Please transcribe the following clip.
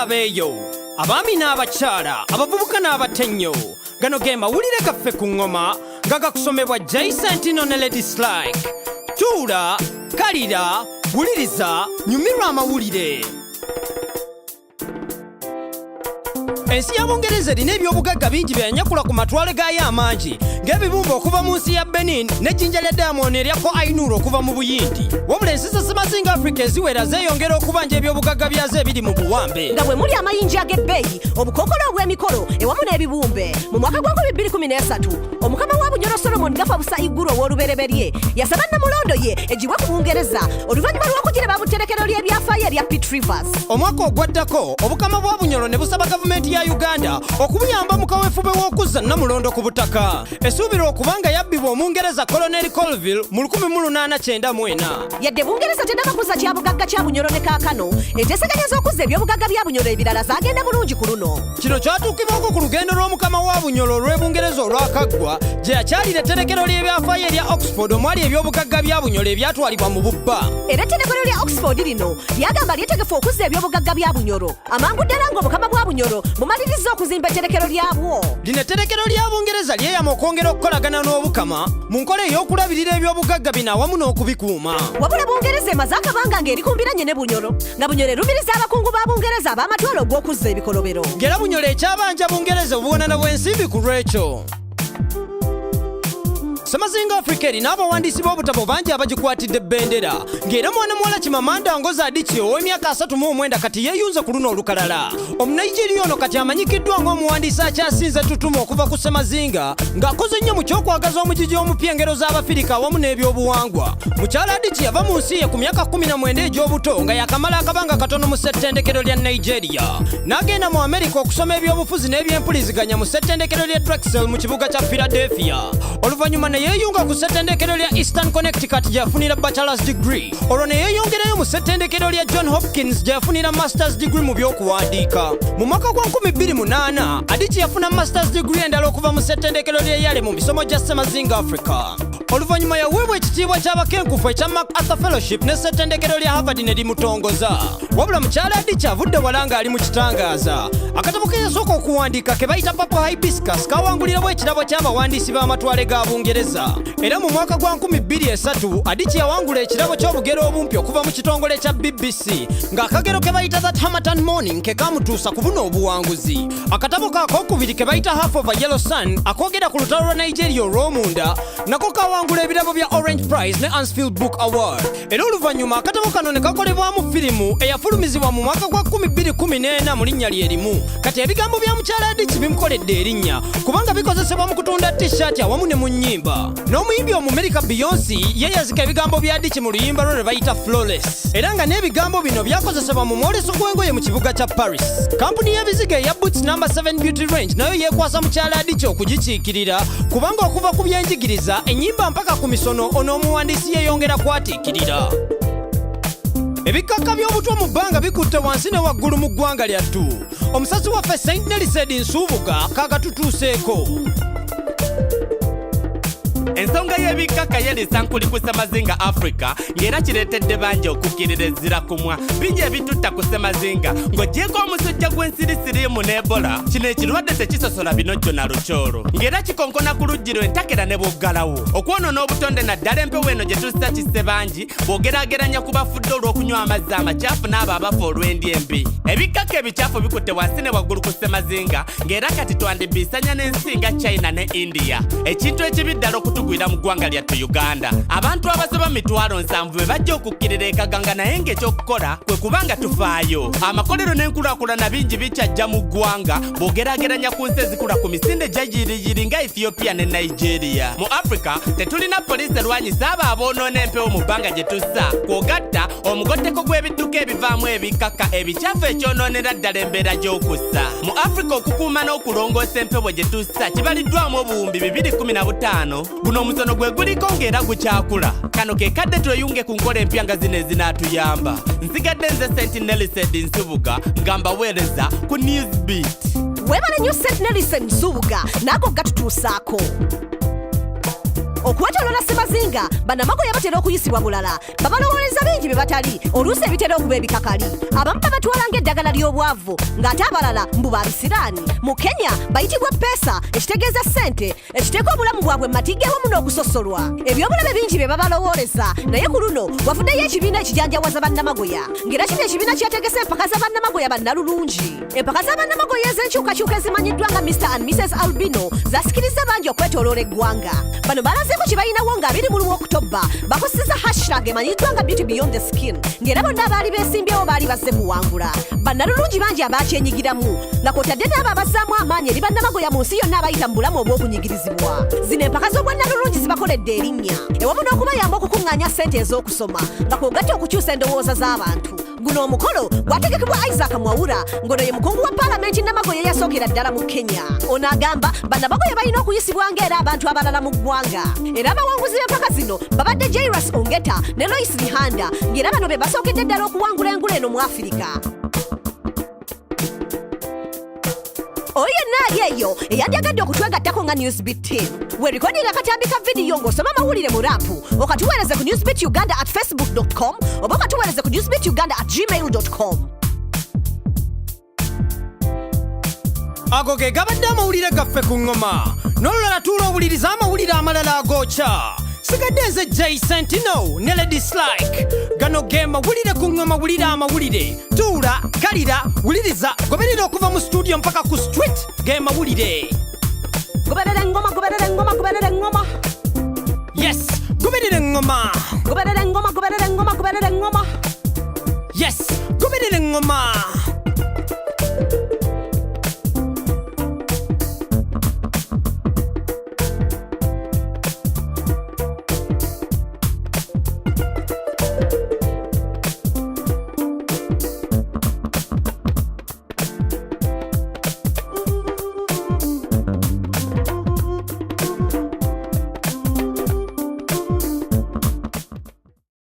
abeeyo abaami n'abakyala abavubuka n'abatennyo gano ge mawulire gaffe ku ngoma nga gakusomebwa Jason Tino ne Lady Slike. Tuula, kalira, wuliriza, nyumirwa amawulire. Ensi ya Bungereza erina ebyobugagga bingi byanyakula ku matwale gaayo amangi ng'ebibumba okuva mu nsi ya Benin n'ejjinja lya Diamond eryako Ainur okuva mu Buyindi. Wabula ensi za Semazinga Africa eziwera zeeyongera okubanja ebyobugagga byazo ebiri mu buwambe. Nga bwe muli amayinja ag'ebbeeyi, obukookolo obw'emikolo ewamu n'ebibumbe. Mu mwaka gwa 2013 omukama wa Bunyoro Solomon Gafa Busa Iguru ow'olubereberye yasaba Namulondo ye egibwe ku Bungereza oluvannyuma lw'okugiraba mu tterekero ly'ebyafaayo erya Pitt Rivers. Omwaka ogwaddako obukama bwa Bunyoro ne busaba gavumenti ya Uganda okubuyamba mu kaweefube w'okuzza Namulondo ku butaka. Esuubirwa okubanga yabbibwa Omungereza Colonel Colville mu 1894. Yadde Bungereza tennaba kuzza kya bugagga kya Bunyoro ne kaakano, enteeseganya z'okuzza ebyobugagga bya Bunyoro ebirala zaagenda bulungi ku luno. Kino kyatuukibwako ku lugendo lw'omukama wa Bunyoro olw'Ebungereza olwakaggwa gye yakyalira etterekero ly'ebyafaayo erya Oxford omwali ebyobugagga bya Bunyoro ebyatwalibwa mu bubba. Era etterekero lya Oxford lino lyagamba lyetegefu okuzza ebyobugagga bya Bunyoro amangu ddala ng'obukama bwa Bunyoro bumaliriza okuzimba etterekero lyabwo. Lino etterekero lya Bungereza lyeyama okwongera okukolagana n'obukama mu nkola ey'okulabirira ebyobugagga bino awamu n'okubikuuma. Wabula Bungereza emaze akabanga ng'erikumbiranye ne Bunyoro, nga Bunyoro erumiriza abakungu ba Bungereza ab'amatwale ogw'okuzza ebikolobero. Ng'era Bunyoro ekyabanja Bungereza obuwonana bw'ensimbi ku lwekyo. Semazinga Africa erina abawandiisi b'obutabo bangi abagikwatidde bendera, ng'era mwana muwala Chimamanda Ngozi Adichie ow'emyaka 39 kati yeeyunze ku luno olukalala. Omunigeria ono kati amanyikiddwa ng'omuwandiisi akyasinze ettutumu okuva ku Semazinga ng'akoze nnyo mu kyokwagaza omugigi omupya engero z'Abafirika awamu n'ebyobuwangwa. Mukyala Adichie yava mu nsi ye ku myaka 19 egy'obuto nga yakamala akabanga katono mu ssettendekero lya Nigeria. N'agenda mu America okusoma ebyobufuzi n'ebyempuliziganya mu ssettendekero lya Drexel mu kibuga kya Philadelphia. Oluvannyuma yeeyunga ku ssettendekero lya Eastern Connecticut gye yafunira bachelor's degree. Olwo ne yeeyongerayo mu ssettendekero lya John Hopkins gye yafunira master's degree mu by'okuwandiika. Mu mwaka gwa 2008 Adichie yafuna master's degree endala okuva mu ssettendekero lya Yale mu misomo gya Semazinga Africa. Oluvannyuma yaweebwa ekitiibwa ky'abakenkufu ekya MacArthur Fellowship ne ssettendekero lya Harvard ne limutongoza. Wabula mukyala Adichie avudde wala ng'ali mu kitangaaza. Akatabo ke yasooka okuwandiika ke bayita Purple Hibiscus kaawangulirawo ekirabo ky'abawandiisi b'amatwale ga Bungereza. Era mu mwaka gwa 2003 Adichie yawangula ekirabo ky'obugero obumpi okuva mu kitongole kya BBC ng'akagero ke bayita That Hammerton Morning ke kaamutuusa ku buno obuwanguzi. Akatabo kaakokubiri ke bayita Half of a Yellow Sun akoogera ku lutalo lwa Nigeria olw'omunda nako kaawangula ebirabo bya Orange Prize ne Ansfield Book Award. Era oluvannyuma akatabo kano ne kakolebwamu firimu eyafulumizibwa mu mwaka gwa 2014 mu linnya lye limu. Kati ebigambo bya mukyala Adichie bimukoledde erinnya kubanga bikozesebwa mu kutunda t-shirt awamu ne mu nnyimba. N'omuyimbi Omumerika Beyonce yeeyazika ebigambo bya Adichie mu luyimba lwe bayita Flawless. Era nga n'ebigambo bino byakozesebwa mu mwoleso gw'engoye mu kibuga kya Paris. Kampuni y'ebizigo eya Boots No. 7 Beauty Range nayo yeekwasa mukyala Adichie okugikiikirira kubanga okuva ku byenjigiriza ennyimba mpaka ku misono on'omuwandiisi yeeyongera kwatiikirira. Ebikakka by'obutwa mu bbanga bikutte wansi ne waggulu mu ggwanga lyattu. Omusasi waffe St. Nelson Nsubuga kaagatutuuseeko. Ensonga y'ebikaka yelisa nkuli ku Semazinga Africa ng'era kireetedde bangi okukkirira ezzira kumwa bingi ebitutta ku Semazinga ng'oggyeko omusujja gw'ensirisiriimu n'Ebola. Kino ekirwadde tekisosola binojjo na lukyolo ng'era kikonkona ku luggi entakera ne bwoggalawo okwonoona obutonde naddala empewo eno gye tussa kisse bangi bw'ogeraageranya ku bafudde olw'okunywa amazzi amakyafu n'abo abafa olw'endya embi. Ebikaka ebikyafu bikutte wansi ne waggulu ku Semazinga ng'era kati twandibiisanya n'ensi nga China ne India. Ekintu ekibi ddala okutugwira mu ggwanga lyattu Uganda. Abantu abasoba 7,000 be bajja okukkirira ekaganga naye ng'ekyokukola kwe kubanga tufaayo. Amakolero n'enkulaakulana bingi bikyajja mu ggwanga bw'ogeraageranya ku nsi ezikula ku misinde gyayiriyiri nga Ethiopia ne Nigeria. Mu Africa tetulina poliisi erwanyisa abo aboonoona empewo mu bbanga gye tussa kwogatta omugotteko gw'ebidduka ebivaamu ebikaka ebikyafu ekyonoonera ddala embeera gy'okussa. Mu Africa okukuuma n'okulongoosa empewo gye tussa kibaliddwamu obuwumbi 2015. Guno omusono gwe guliko ng'era gukyakula. Kano ke kadde tweyunge ku nkola empya nga zino ezinaatuyamba. Nsigadde nze St. Nelson Nsubuga nga mbaweereza ku Newsbeat. Weebale nnyo St. Nelson Nsubuga naako gatutuusaako. okwetolola Ssemazinga bannamagoya batera okuyisibwa bulala babalowoleza bingi bye batali oluusi ebitera okuba ebikakali abamu babatwala ng'eddagala ly'obwavu ng'ate abalala mbu babisiraani mu Kenya bayitibwa pesa ekitegeeza ssente ekiteeka obulamu bwabwe mmatigga awamu n'okusosolwa ebyobulabe bingi bye babalowoleza naye ku luno wafuddeyo ekibiina ekijanjawaza bannamagoya ng'era kino ekibiina kyategese empaka za bannamagoya bannalulungi empaka za bannamagoya ez'enkyukakyuka ezimanyiddwa nga Mr and Mrs Albino zasikiriza bangi okwetoloola eggwanga bano balazeeko kye balinawo nga 21 Oktoba bakozeseza hashtag emanyiddwa nga Beauty Beyond the Skin ng'era bonna abaali beesimbyewo baali bazze kuwangula bannalulungi bangi abakyenyigiramu nga kwotadde n'abo abazzaamu amaanyi eri bannamagoya mu nsi yonna abayita mu bulamu obw'okunyigirizibwa zino empaka z'obwannalulungi zibakoledde erinnya ewamu n'okubayamba okukuŋŋaanya ssente ez'okusoma nga kwogatta okukyusa endowooza z'abantu guno omukolo gwategekebwa Isaac Mwaura ng'ono ye mukungu wa paalamenti Namagoya eyasookera ddala mu Kenya ono agamba bannamagoya balina okuyisibwa ng'era abantu abalala mu ggwanga era abawanguzi b'empaka zino babadde Jairus Ongeta ne Lois Lihanda ng'era bano be basookedde ddala okuwangula engule eno mu Afirika oyo yenna ali eyo eyandyagadde okutwegattako nga Newsbeat team weerikodinga katambi ka vidiyo ng'osoma amawulire mu rapu okatuweereze ku newsbeatuganda@facebook.com oba okatuweereze ku newsbeatuganda@gmail.com ago ge gabadde amawulire gaffe ku ŋŋoma n'olulala tuula owuliriza amawulire amalala ag'okya sigadde nze Jay Sentino ne Lady Slike gano ge mawulire ku ŋŋoma wulira amawulire tuula kalira wuliriza goberera okuva mu studio mpaka ku street ge mawulire goberera engoma goberera engoma goberera engoma yes goberera engoma goberera engoma goberera engoma goberera engoma yes goberera engoma